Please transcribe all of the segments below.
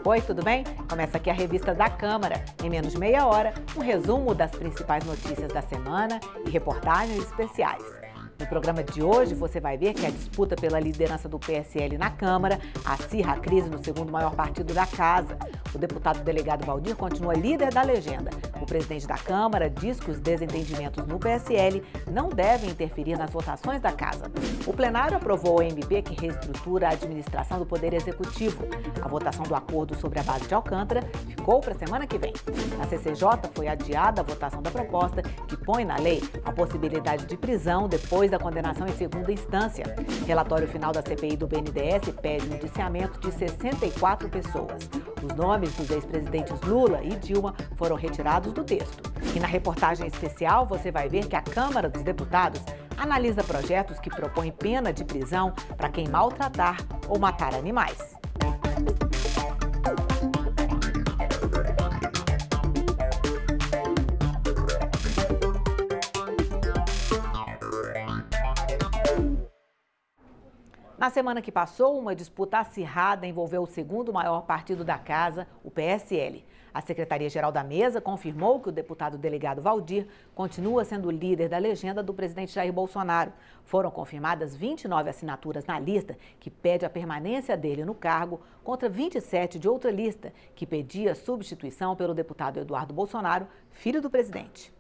Oi, tudo bem? Começa aqui a revista da Câmara. Em menos de meia hora, um resumo das principais notícias da semana e reportagens especiais. No programa de hoje, você vai ver que a disputa pela liderança do PSL na Câmara acirra a crise no segundo maior partido da Casa. O deputado delegado Valdir continua líder da legenda. O presidente da Câmara diz que os desentendimentos no PSL não devem interferir nas votações da Casa. O plenário aprovou o MP que reestrutura a administração do Poder Executivo. A votação do acordo sobre a base de Alcântara ficou para a semana que vem. Na CCJ foi adiada a votação da proposta que põe na lei a possibilidade de prisão depois da condenação em segunda instância. Relatório final da CPI do BNDES pede o indiciamento de 64 pessoas. Os nomes dos ex-presidentes Lula e Dilma foram retirados do texto. E na reportagem especial você vai ver que a Câmara dos Deputados analisa projetos que propõem pena de prisão para quem maltratar ou matar animais. Na semana que passou, uma disputa acirrada envolveu o segundo maior partido da Casa, o PSL. A Secretaria-Geral da Mesa confirmou que o deputado delegado Valdir continua sendo o líder da legenda do presidente Jair Bolsonaro. Foram confirmadas 29 assinaturas na lista que pede a permanência dele no cargo, contra 27 de outra lista que pedia substituição pelo deputado Eduardo Bolsonaro, filho do presidente.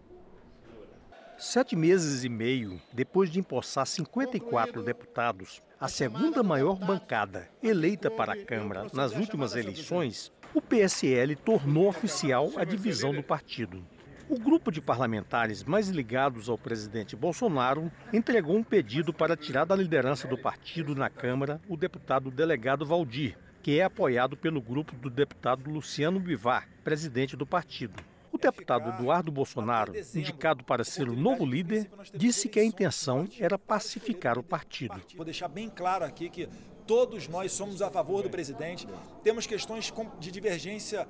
7 meses e meio depois de empossar 54 deputados, a segunda maior bancada eleita para a Câmara nas últimas eleições, o PSL tornou oficial a divisão do partido. O grupo de parlamentares mais ligados ao presidente Bolsonaro entregou um pedido para tirar da liderança do partido na Câmara o deputado delegado Valdir, que é apoiado pelo grupo do deputado Luciano Bivar, presidente do partido. O deputado Eduardo Bolsonaro, indicado para ser o novo líder, disse que a intenção era pacificar o partido. Vou deixar bem claro aqui que todos nós somos a favor do presidente, temos questões de divergência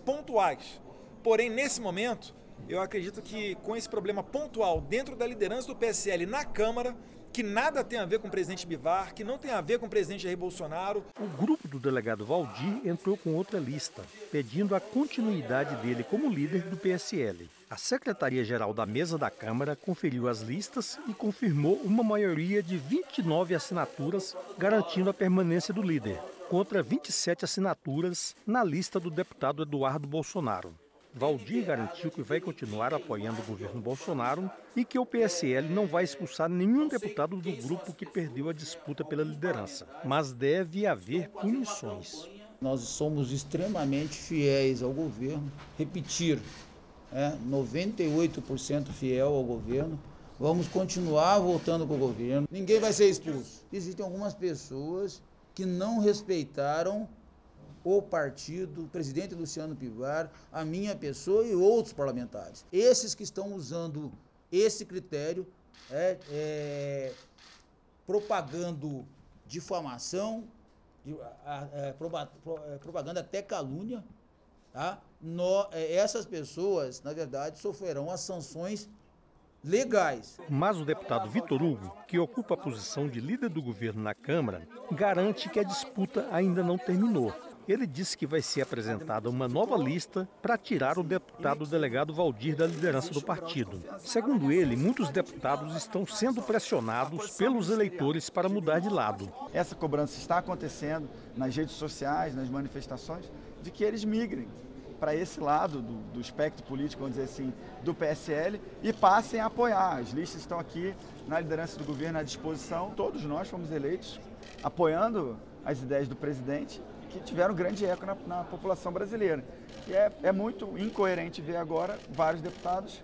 pontuais. Porém, nesse momento, eu acredito que com esse problema pontual dentro da liderança do PSL na Câmara, que nada tem a ver com o presidente Bivar, que não tem a ver com o presidente Jair Bolsonaro. O grupo do delegado Valdir entrou com outra lista, pedindo a continuidade dele como líder do PSL. A Secretaria-Geral da Mesa da Câmara conferiu as listas e confirmou uma maioria de 29 assinaturas, garantindo a permanência do líder, contra 27 assinaturas na lista do deputado Eduardo Bolsonaro. Valdir garantiu que vai continuar apoiando o governo Bolsonaro e que o PSL não vai expulsar nenhum deputado do grupo que perdeu a disputa pela liderança, mas deve haver punições. Nós somos extremamente fiéis ao governo, repetir, 98% fiel ao governo, vamos continuar votando com o governo, ninguém vai ser expulso. Existem algumas pessoas que não respeitaram o partido, o presidente Luciano Bivar, a minha pessoa e outros parlamentares. Esses que estão usando esse critério, propagando difamação, propaganda até calúnia, tá? Essas pessoas, na verdade, sofrerão as sanções legais. Mas o deputado Vitor Hugo, que ocupa a posição de líder do governo na Câmara, garante que a disputa ainda não terminou. Ele disse que vai ser apresentada uma nova lista para tirar o deputado delegado Valdir da liderança do partido. Segundo ele, muitos deputados estão sendo pressionados pelos eleitores para mudar de lado. Essa cobrança está acontecendo nas redes sociais, nas manifestações, de que eles migrem para esse lado do espectro político, vamos dizer assim, do PSL e passem a apoiar. As listas estão aqui na liderança do governo à disposição. Todos nós fomos eleitos apoiando as ideias do presidente, que tiveram grande eco na população brasileira. E é muito incoerente ver agora vários deputados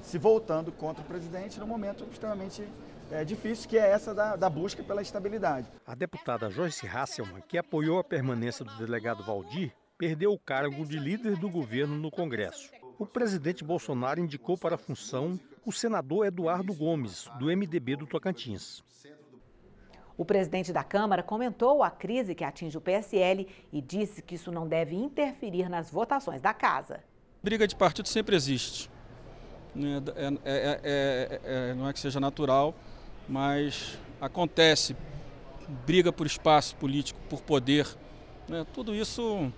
se voltando contra o presidente num momento extremamente difícil, que é essa da busca pela estabilidade. A deputada Joyce Hasselmann, que apoiou a permanência do delegado Valdir, perdeu o cargo de líder do governo no Congresso. O presidente Bolsonaro indicou para a função o senador Eduardo Gomes, do MDB do Tocantins. O presidente da Câmara comentou a crise que atinge o PSL e disse que isso não deve interferir nas votações da Casa. Briga de partido sempre existe. Não é que seja natural, mas acontece. Briga por espaço político, por poder, né? Tudo isso,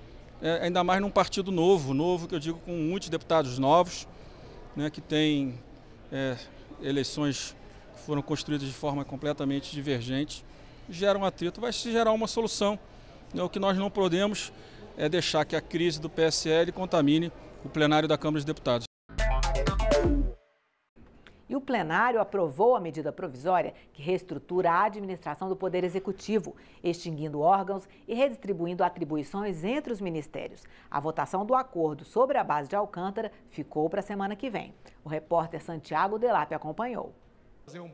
ainda mais num partido novo, que eu digo com muitos deputados novos, né, que tem eleições que foram construídas de forma completamente divergente, gera um atrito, vai se gerar uma solução. O que nós não podemos é deixar que a crise do PSL contamine o plenário da Câmara dos Deputados. E o plenário aprovou a medida provisória que reestrutura a administração do Poder Executivo, extinguindo órgãos e redistribuindo atribuições entre os ministérios. A votação do acordo sobre a base de Alcântara ficou para a semana que vem. O repórter Santiago Delap acompanhou.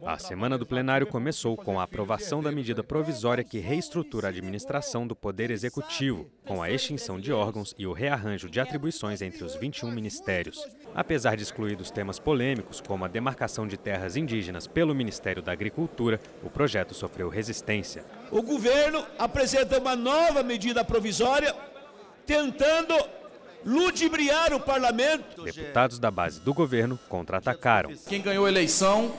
A semana do plenário começou com a aprovação da medida provisória que reestrutura a administração do Poder Executivo, com a extinção de órgãos e o rearranjo de atribuições entre os 21 ministérios. Apesar de excluídos temas polêmicos, como a demarcação de terras indígenas pelo Ministério da Agricultura, o projeto sofreu resistência. O governo apresenta uma nova medida provisória, tentando ludibriar o parlamento. Deputados da base do governo contra-atacaram. Quem ganhou a eleição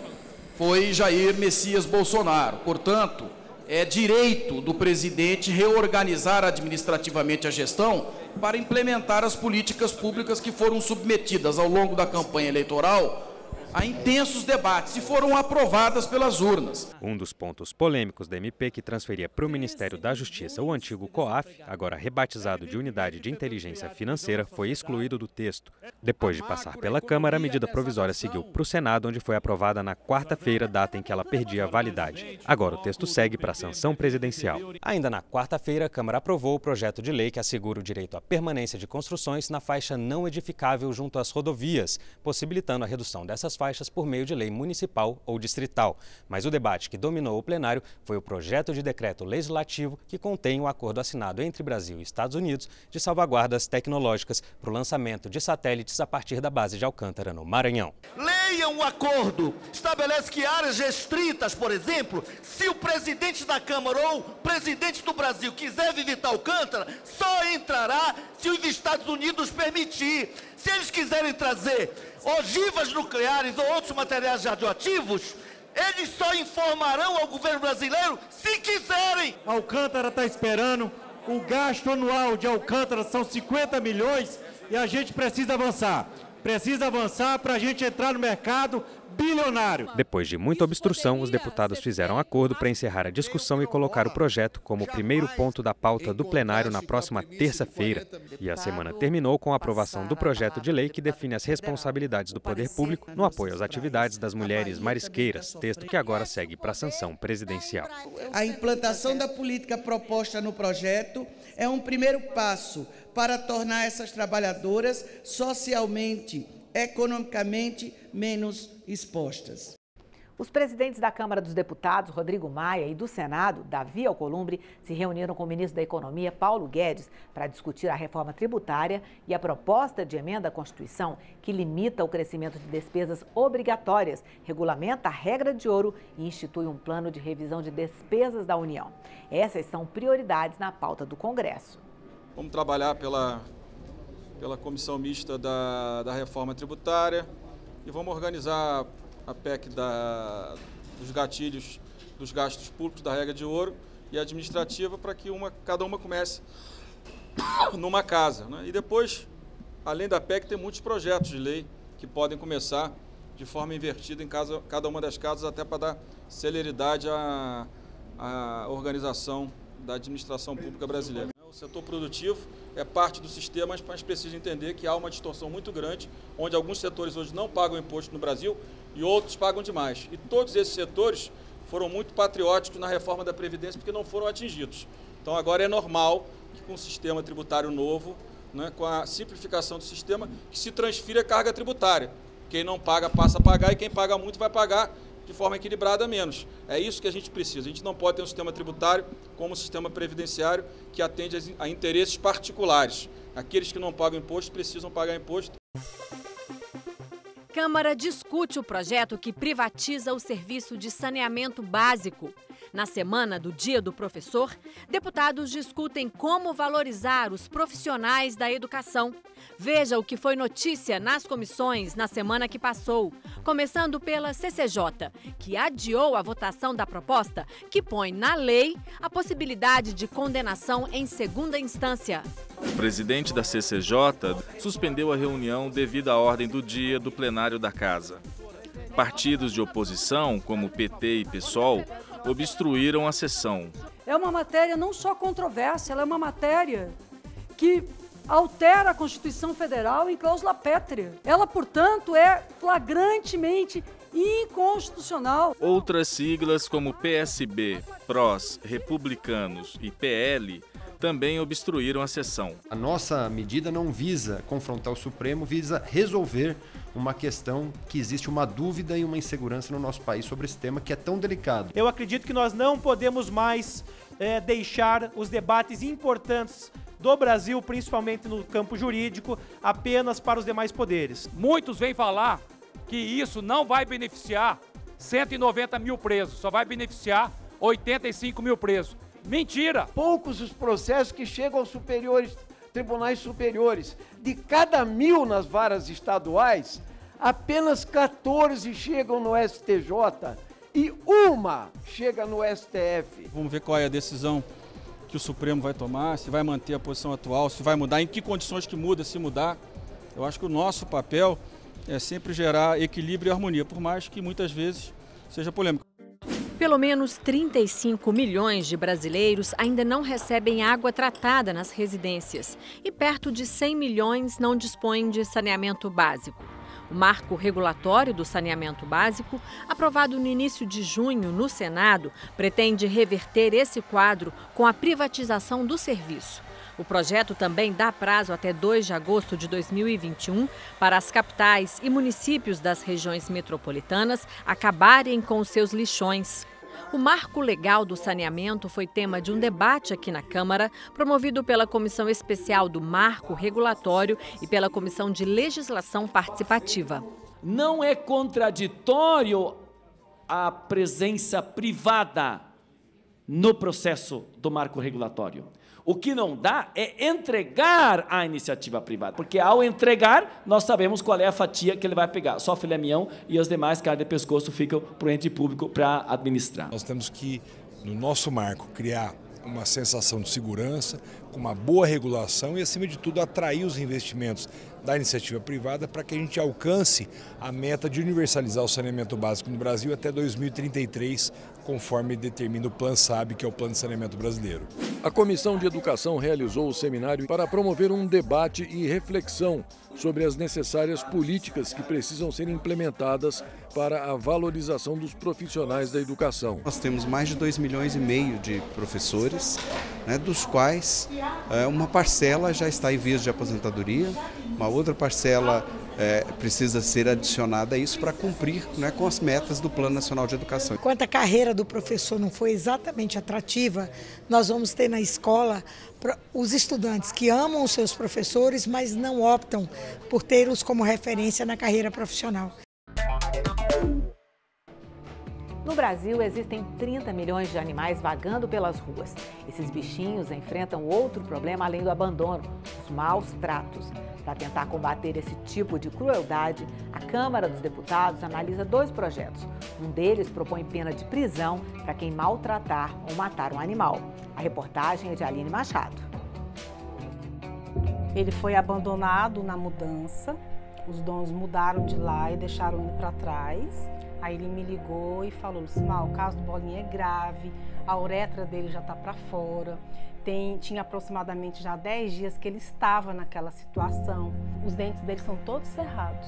foi Jair Messias Bolsonaro. Portanto, é direito do presidente reorganizar administrativamente a gestão para implementar as políticas públicas que foram submetidas ao longo da campanha eleitoral a intensos debates e foram aprovadas pelas urnas. Um dos pontos polêmicos da MP que transferia para o Ministério da Justiça o antigo COAF, agora rebatizado de Unidade de Inteligência Financeira, foi excluído do texto. Depois de passar pela Câmara, a medida provisória seguiu para o Senado, onde foi aprovada na quarta-feira, data em que ela perdia a validade. Agora o texto segue para a sanção presidencial. Ainda na quarta-feira, a Câmara aprovou o projeto de lei que assegura o direito à permanência de construções na faixa não edificável junto às rodovias, possibilitando a redução dessas faixas por meio de lei municipal ou distrital. Mas o debate que dominou o plenário foi o projeto de decreto legislativo que contém o acordo assinado entre Brasil e Estados Unidos de salvaguardas tecnológicas para o lançamento de satélites a partir da base de Alcântara, no Maranhão. Leiam o acordo. Estabelece que áreas restritas, por exemplo, se o presidente da Câmara ou o presidente do Brasil quiser visitar Alcântara, só entrará se os Estados Unidos permitir. Se eles quiserem trazer ogivas nucleares ou outros materiais radioativos, eles só informarão ao governo brasileiro se quiserem. Alcântara está esperando, o gasto anual de Alcântara são 50 milhões e a gente precisa avançar. Precisa avançar para a gente entrar no mercado bilionário. Depois de muita obstrução, os deputados fizeram acordo para encerrar a discussão e colocar o projeto como o primeiro ponto da pauta do plenário na próxima terça-feira. E a semana terminou com a aprovação do projeto de lei que define as responsabilidades do poder público no apoio às atividades das mulheres marisqueiras, texto que agora segue para a sanção presidencial. A implantação da política proposta no projeto é um primeiro passo para tornar essas trabalhadoras socialmente, economicamente menos expostas. Os presidentes da Câmara dos Deputados, Rodrigo Maia, e do Senado, Davi Alcolumbre, se reuniram com o ministro da Economia, Paulo Guedes, para discutir a reforma tributária e a proposta de emenda à Constituição que limita o crescimento de despesas obrigatórias, regulamenta a regra de ouro e institui um plano de revisão de despesas da União. Essas são prioridades na pauta do Congresso. Vamos trabalhar pela comissão mista da reforma tributária e vamos organizar a PEC dos gatilhos dos gastos públicos, da regra de ouro e administrativa, para que cada uma comece numa casa, né? E depois, além da PEC, tem muitos projetos de lei que podem começar de forma invertida em cada uma das casas, até para dar celeridade à organização da administração pública brasileira. O setor produtivo é parte do sistema, mas precisa entender que há uma distorção muito grande, onde alguns setores hoje não pagam imposto no Brasil e outros pagam demais. E todos esses setores foram muito patrióticos na reforma da Previdência porque não foram atingidos. Então agora é normal que com o sistema tributário novo, né, com a simplificação do sistema, que se transfira a carga tributária. Quem não paga passa a pagar e quem paga muito vai pagar de forma equilibrada menos. É isso que a gente precisa. A gente não pode ter um sistema tributário como um sistema previdenciário que atende a interesses particulares. Aqueles que não pagam imposto precisam pagar imposto. Câmara discute o projeto que privatiza o serviço de saneamento básico. Na semana do Dia do Professor, deputados discutem como valorizar os profissionais da educação. Veja o que foi notícia nas comissões na semana que passou, começando pela CCJ, que adiou a votação da proposta que põe na lei a possibilidade de condenação em segunda instância. O presidente da CCJ suspendeu a reunião devido à ordem do dia do plenário da Casa. Partidos de oposição, como PT e PSOL, obstruíram a sessão. É uma matéria não só controversa, ela é uma matéria que altera a Constituição Federal em cláusula pétrea. Ela, portanto, é flagrantemente inconstitucional. Outras siglas como PSB, PROS, Republicanos e PL também obstruíram a sessão. A nossa medida não visa confrontar o Supremo, visa resolver uma questão que existe uma dúvida e uma insegurança no nosso país sobre esse tema que é tão delicado. Eu acredito que nós não podemos mais deixar os debates importantes do Brasil, principalmente no campo jurídico, apenas para os demais poderes. Muitos vêm falar que isso não vai beneficiar 190 mil presos, só vai beneficiar 85 mil presos. Mentira! Poucos os processos que chegam aos tribunais superiores. De cada 1000 nas varas estaduais, apenas 14 chegam no STJ e uma chega no STF. Vamos ver qual é a decisão que o Supremo vai tomar, se vai manter a posição atual, se vai mudar, em que condições que muda, se mudar. Eu acho que o nosso papel é sempre gerar equilíbrio e harmonia, por mais que muitas vezes seja polêmico. Pelo menos 35 milhões de brasileiros ainda não recebem água tratada nas residências e perto de 100 milhões não dispõem de saneamento básico. O marco regulatório do saneamento básico, aprovado no início de junho no Senado, pretende reverter esse quadro com a privatização do serviço. O projeto também dá prazo até 2 de agosto de 2021 para as capitais e municípios das regiões metropolitanas acabarem com os seus lixões. O marco legal do saneamento foi tema de um debate aqui na Câmara, promovido pela Comissão Especial do Marco Regulatório e pela Comissão de Legislação Participativa. Não é contraditório a presença privada no processo do marco regulatório. O que não dá é entregar à iniciativa privada, porque ao entregar, nós sabemos qual é a fatia que ele vai pegar. Só filé mignon e as demais carne de pescoço ficam para o ente público para administrar. Nós temos que, no nosso marco, criar uma sensação de segurança, com uma boa regulação e, acima de tudo, atrair os investimentos da iniciativa privada para que a gente alcance a meta de universalizar o saneamento básico no Brasil até 2033, conforme determina o Plano SAB, que é o Plano de Saneamento Brasileiro. A Comissão de Educação realizou o seminário para promover um debate e reflexão sobre as necessárias políticas que precisam ser implementadas para a valorização dos profissionais da educação. Nós temos mais de 2,5 milhões de professores, dos quais uma parcela já está em vias de aposentadoria, uma outra parcela precisa ser adicionada a isso para cumprir com as metas do Plano Nacional de Educação. Enquanto a carreira do professor não foi exatamente atrativa, nós vamos ter na escola os estudantes que amam os seus professores, mas não optam por tê-los como referência na carreira profissional. No Brasil, existem 30 milhões de animais vagando pelas ruas. Esses bichinhos enfrentam outro problema além do abandono, os maus tratos. Para tentar combater esse tipo de crueldade, a Câmara dos Deputados analisa 2 projetos. Um deles propõe pena de prisão para quem maltratar ou matar um animal. A reportagem é de Aline Machado. Ele foi abandonado na mudança, os donos mudaram de lá e deixaram ele para trás. Aí ele me ligou e falou, Lucimal, o caso do Bolinha é grave, a uretra dele já está para fora. Tinha aproximadamente já 10 dias que ele estava naquela situação. Os dentes dele são todos cerrados.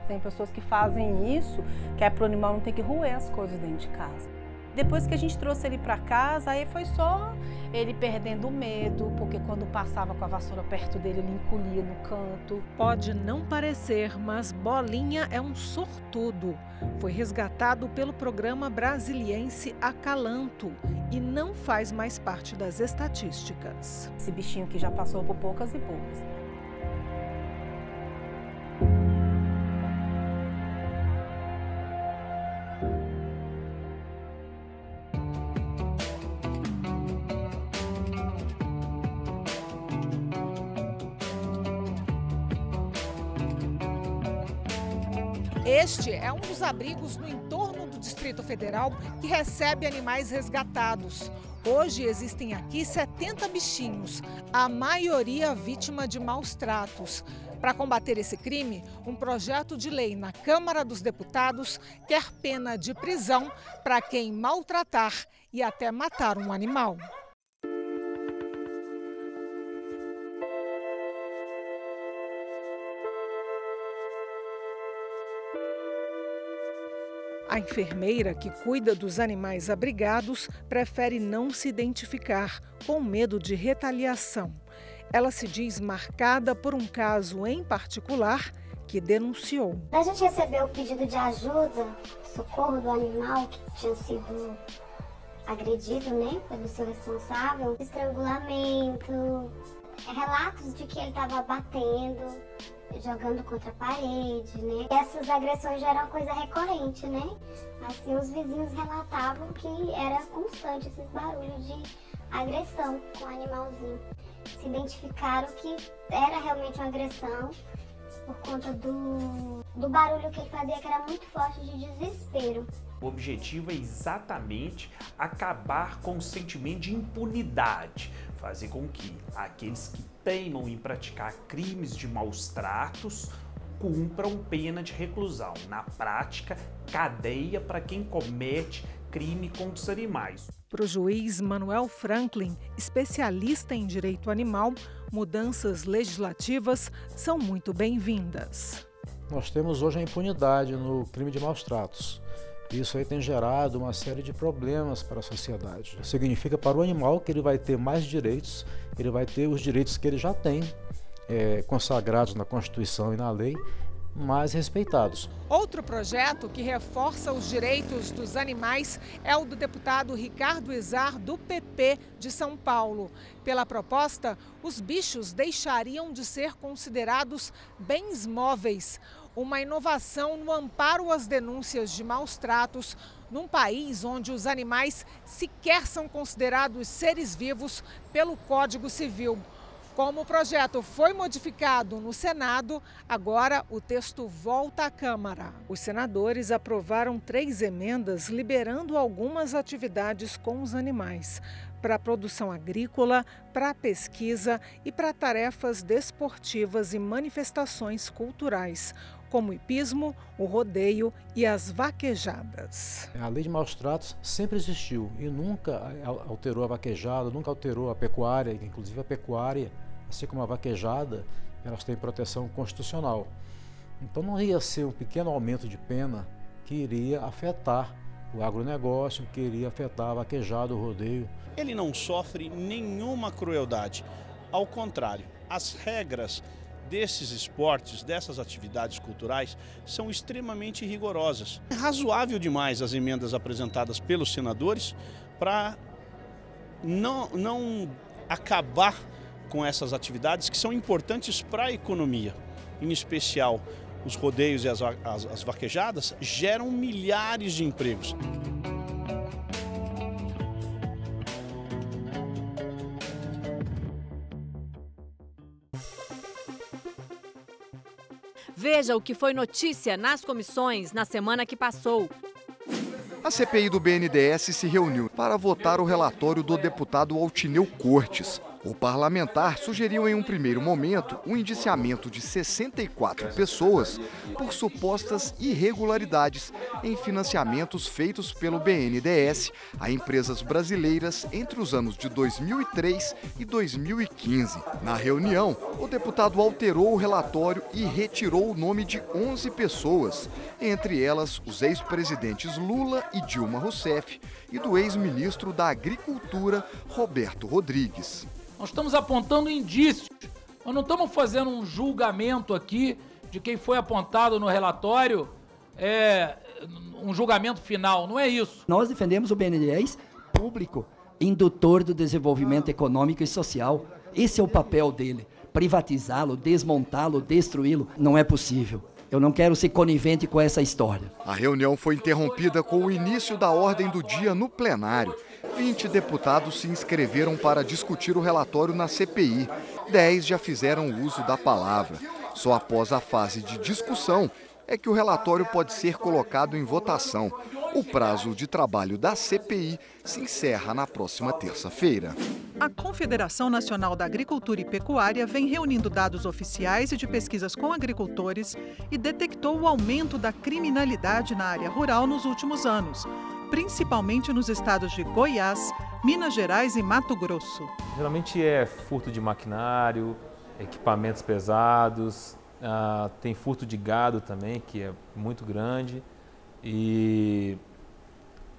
Tem pessoas que fazem isso, que é para o animal não ter que roer as coisas dentro de casa. Depois que a gente trouxe ele para casa, aí foi só ele perdendo o medo, porque quando passava com a vassoura perto dele, ele encolhia no canto. Pode não parecer, mas Bolinha é um sortudo. Foi resgatado pelo programa brasiliense Acalanto e não faz mais parte das estatísticas. Esse bichinho que já passou por poucas e poucas. Este é um dos abrigos no entorno do Distrito Federal que recebe animais resgatados. Hoje existem aqui 70 bichinhos, a maioria vítima de maus tratos. Para combater esse crime, um projeto de lei na Câmara dos Deputados quer pena de prisão para quem maltratar e até matar um animal. A enfermeira que cuida dos animais abrigados prefere não se identificar, com medo de retaliação. Ela se diz marcada por um caso em particular que denunciou. A gente recebeu o pedido de ajuda, socorro do animal que tinha sido agredido, né, pelo seu responsável, estrangulamento, relatos de que ele estava batendo, jogando contra a parede, né? E essas agressões já eram coisa recorrente, né? Assim, os vizinhos relatavam que era constante esses barulhos de agressão com o animalzinho. Se identificaram que era realmente uma agressão por conta do barulho que ele fazia, que era muito forte, de desespero. O objetivo é exatamente acabar com o sentimento de impunidade, fazer com que aqueles que teimam em praticar crimes de maus tratos cumpram pena de reclusão. Na prática, cadeia para quem comete crime contra os animais. Para o juiz Manuel Franklin, especialista em direito animal, mudanças legislativas são muito bem-vindas. Nós temos hoje a impunidade no crime de maus tratos. Isso aí tem gerado uma série de problemas para a sociedade. Significa para o animal que ele vai ter mais direitos, ele vai ter os direitos que ele já tem, consagrados na Constituição e na lei, mais respeitados. Outro projeto que reforça os direitos dos animais é o do deputado Ricardo Izar, do PP de São Paulo. Pela proposta, os bichos deixariam de ser considerados bens móveis, uma inovação no amparo às denúncias de maus tratos num país onde os animais sequer são considerados seres vivos pelo Código Civil. Como o projeto foi modificado no Senado, agora o texto volta à Câmara. Os senadores aprovaram 3 emendas liberando algumas atividades com os animais, para a produção agrícola, para a pesquisa e para tarefas desportivas e manifestações culturais, como o hipismo, o rodeio e as vaquejadas. A lei de maus tratos sempre existiu e nunca alterou a vaquejada, nunca alterou a pecuária, inclusive a pecuária, assim como a vaquejada, elas têm proteção constitucional. Então não ia ser um pequeno aumento de pena que iria afetar o agronegócio, que iria afetar a vaquejada, o rodeio. Ele não sofre nenhuma crueldade, ao contrário, as regras desses esportes, dessas atividades culturais, são extremamente rigorosas. É razoável demais as emendas apresentadas pelos senadores para não acabar com essas atividades que são importantes para a economia. Em especial, os rodeios e as vaquejadas geram milhares de empregos. Veja o que foi notícia nas comissões na semana que passou. A CPI do BNDES se reuniu para votar o relatório do deputado Altineu Cortes. O parlamentar sugeriu em um primeiro momento o indiciamento de 64 pessoas por supostas irregularidades em financiamentos feitos pelo BNDES a empresas brasileiras entre os anos de 2003 e 2015. Na reunião, o deputado alterou o relatório e retirou o nome de 11 pessoas, entre elas os ex-presidentes Lula e Dilma Rousseff e do ex-ministro da Agricultura, Roberto Rodrigues. Nós estamos apontando indícios, nós não estamos fazendo um julgamento aqui de quem foi apontado no relatório, um julgamento final, não é isso. Nós defendemos o BNDES público, indutor do desenvolvimento econômico e social. Esse é o papel dele, privatizá-lo, desmontá-lo, destruí-lo, não é possível. Eu não quero ser conivente com essa história. A reunião foi interrompida com o início da ordem do dia no plenário. 20 deputados se inscreveram para discutir o relatório na CPI. 10 já fizeram uso da palavra. Só após a fase de discussão é que o relatório pode ser colocado em votação. O prazo de trabalho da CPI se encerra na próxima terça-feira. A Confederação Nacional da Agricultura e Pecuária vem reunindo dados oficiais e de pesquisas com agricultores e detectou o aumento da criminalidade na área rural nos últimos anos, principalmente nos estados de Goiás, Minas Gerais e Mato Grosso. Geralmente é furto de maquinário, equipamentos pesados, tem furto de gado também, que é muito grande, e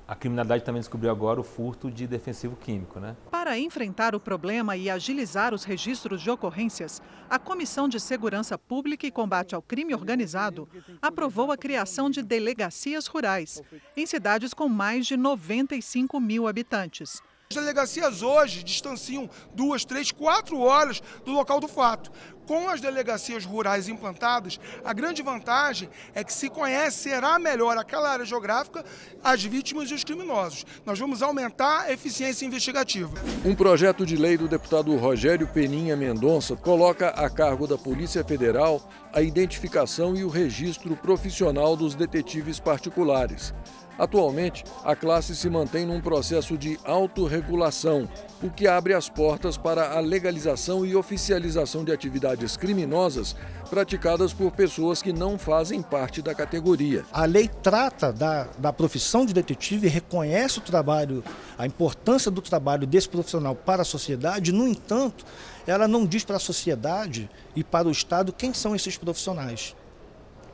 a criminalidade também descobriu agora o furto de defensivo químico, né? Para enfrentar o problema e agilizar os registros de ocorrências, a Comissão de Segurança Pública e Combate ao Crime Organizado aprovou a criação de delegacias rurais, em cidades com mais de 95 mil habitantes. As delegacias hoje distanciam 2, 3, 4 horas do local do fato. Com as delegacias rurais implantadas, a grande vantagem é que se conhecerá melhor aquela área geográfica, as vítimas e os criminosos. Nós vamos aumentar a eficiência investigativa. Um projeto de lei do deputado Rogério Peninha Mendonça coloca a cargo da Polícia Federal a identificação e o registro profissional dos detetives particulares. Atualmente, a classe se mantém num processo de autorregulação, o que abre as portas para a legalização e oficialização de atividades criminosas praticadas por pessoas que não fazem parte da categoria. A lei trata da profissão de detetive, reconhece o trabalho, a importância do trabalho desse profissional para a sociedade, no entanto, ela não diz para a sociedade e para o Estado quem são esses profissionais.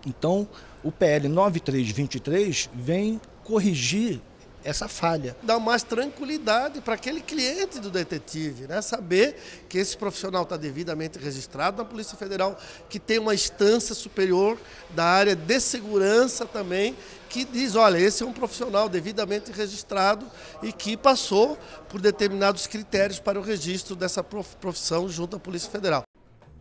Então, o PL 9323 vem corrigir essa falha. Dá mais tranquilidade para aquele cliente do detetive, né? Saber que esse profissional está devidamente registrado na Polícia Federal, que tem uma instância superior da área de segurança também, que diz, olha, esse é um profissional devidamente registrado e que passou por determinados critérios para o registro dessa profissão junto à Polícia Federal.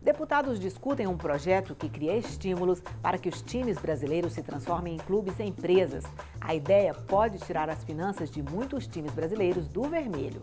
Deputados discutem um projeto que cria estímulos para que os times brasileiros se transformem em clubes e empresas. A ideia pode tirar as finanças de muitos times brasileiros do vermelho.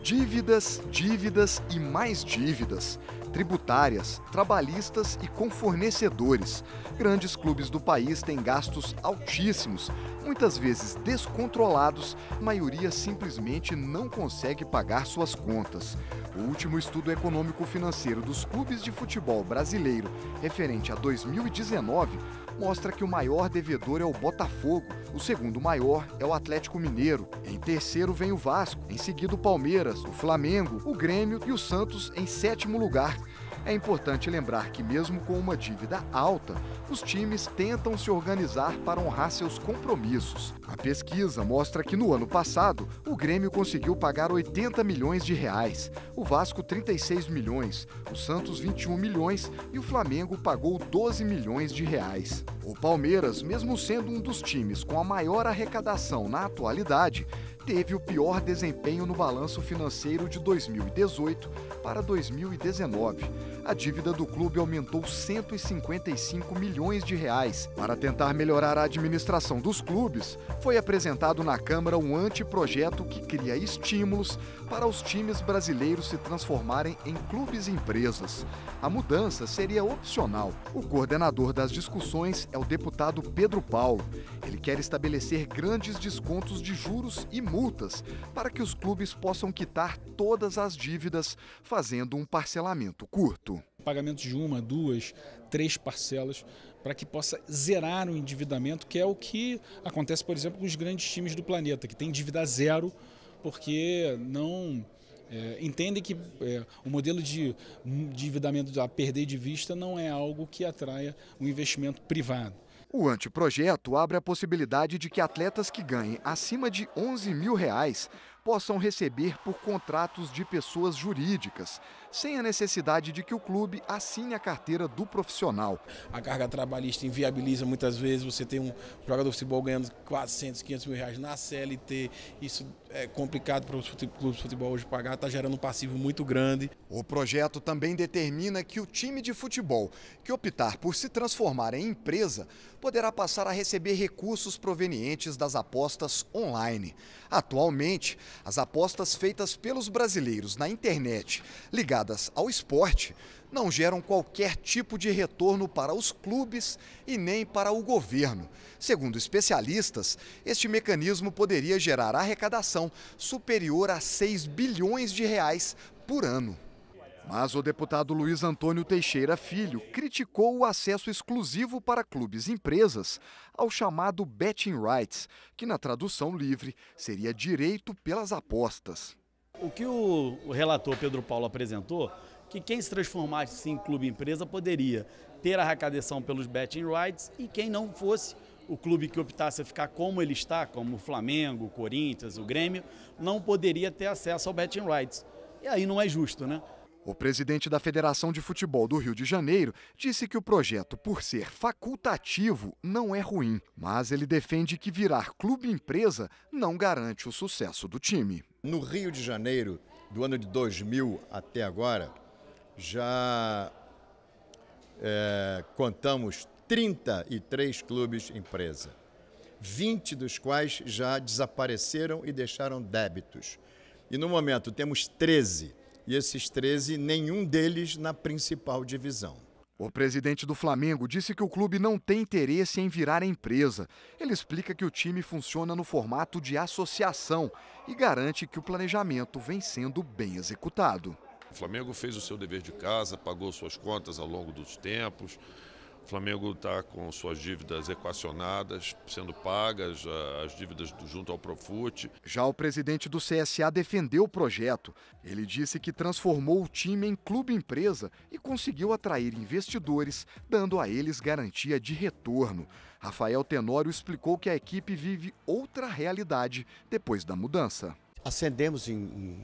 Dívidas, dívidas e mais dívidas. Tributárias, trabalhistas e com fornecedores. Grandes clubes do país têm gastos altíssimos, muitas vezes descontrolados, a maioria simplesmente não consegue pagar suas contas. O último estudo econômico-financeiro dos clubes de futebol brasileiro, referente a 2019, mostra que o maior devedor é o Botafogo, o segundo maior é o Atlético Mineiro, em terceiro vem o Vasco, em seguida o Palmeiras, o Flamengo, o Grêmio e o Santos em sétimo lugar. É importante lembrar que mesmo com uma dívida alta, os times tentam se organizar para honrar seus compromissos. A pesquisa mostra que no ano passado, o Grêmio conseguiu pagar 80 milhões de reais, o Vasco 36 milhões, o Santos 21 milhões e o Flamengo pagou 12 milhões de reais. O Palmeiras, mesmo sendo um dos times com a maior arrecadação na atualidade, teve o pior desempenho no balanço financeiro de 2018 para 2019. A dívida do clube aumentou 155 milhões de reais. Para tentar melhorar a administração dos clubes, foi apresentado na Câmara um anteprojeto que cria estímulos para os times brasileiros se transformarem em clubes e empresas. A mudança seria opcional. O coordenador das discussões é o deputado Pedro Paulo. Ele quer estabelecer grandes descontos de juros e multas para que os clubes possam quitar todas as dívidas, fazendo um parcelamento curto. Pagamento de 1, 2, 3 parcelas para que possa zerar o endividamento, que é o que acontece, por exemplo, com os grandes times do planeta, que tem dívida zero, porque não entendem que o modelo de endividamento a perder de vista não é algo que atraia um investimento privado. O anteprojeto abre a possibilidade de que atletas que ganhem acima de R$11 mil possam receber por contratos de pessoas jurídicas, sem a necessidade de que o clube assine a carteira do profissional. A carga trabalhista inviabiliza muitas vezes, você tem um jogador de futebol ganhando 400, 500 mil reais na CLT, isso é complicado para os clubes de futebol hoje pagar, está gerando um passivo muito grande. O projeto também determina que o time de futebol que optar por se transformar em empresa poderá passar a receber recursos provenientes das apostas online. Atualmente, as apostas feitas pelos brasileiros na internet ligadas ao esporte não geram qualquer tipo de retorno para os clubes e nem para o governo. Segundo especialistas, este mecanismo poderia gerar arrecadação superior a 6 bilhões de reais por ano. Mas o deputado Luiz Antônio Teixeira Filho criticou o acesso exclusivo para clubes e empresas ao chamado betting rights, que na tradução livre seria direito pelas apostas. O que o relator Pedro Paulo apresentou, que quem se transformasse em clube e empresa poderia ter arrecadação pelos betting rights e quem não fosse, o clube que optasse a ficar como ele está, como o Flamengo, o Corinthians, o Grêmio, não poderia ter acesso ao betting rights. E aí não é justo, né? O presidente da Federação de Futebol do Rio de Janeiro disse que o projeto, por ser facultativo, não é ruim, mas ele defende que virar clube-empresa não garante o sucesso do time. No Rio de Janeiro, do ano de 2000 até agora, já contamos 33 clubes-empresa, 20 dos quais já desapareceram e deixaram débitos. E no momento temos 13. E esses 13, nenhum deles na principal divisão. O presidente do Flamengo disse que o clube não tem interesse em virar empresa. Ele explica que o time funciona no formato de associação e garante que o planejamento vem sendo bem executado. O Flamengo fez o seu dever de casa, pagou suas contas ao longo dos tempos. O Flamengo está com suas dívidas equacionadas, sendo pagas, as dívidas junto ao Profut. Já o presidente do CSA defendeu o projeto. Ele disse que transformou o time em clube-empresa e conseguiu atrair investidores, dando a eles garantia de retorno. Rafael Tenório explicou que a equipe vive outra realidade depois da mudança. Ascendemos em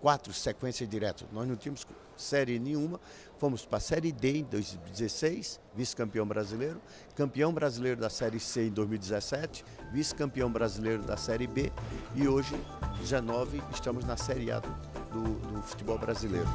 4 sequências diretas. Nós não tínhamos série nenhuma, fomos para a Série D em 2016, vice-campeão brasileiro, campeão brasileiro da Série C em 2017, vice-campeão brasileiro da Série B e hoje, 2019, estamos na Série A do futebol brasileiro.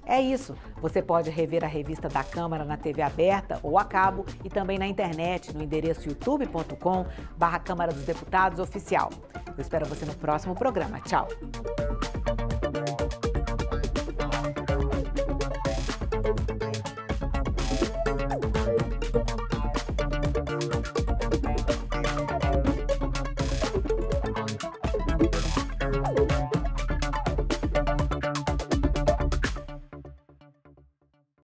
É isso. Você pode rever a revista da Câmara na TV aberta ou a cabo e também na internet no endereço youtube.com/Câmara dos Deputados Oficial. Eu espero você no próximo programa. Tchau!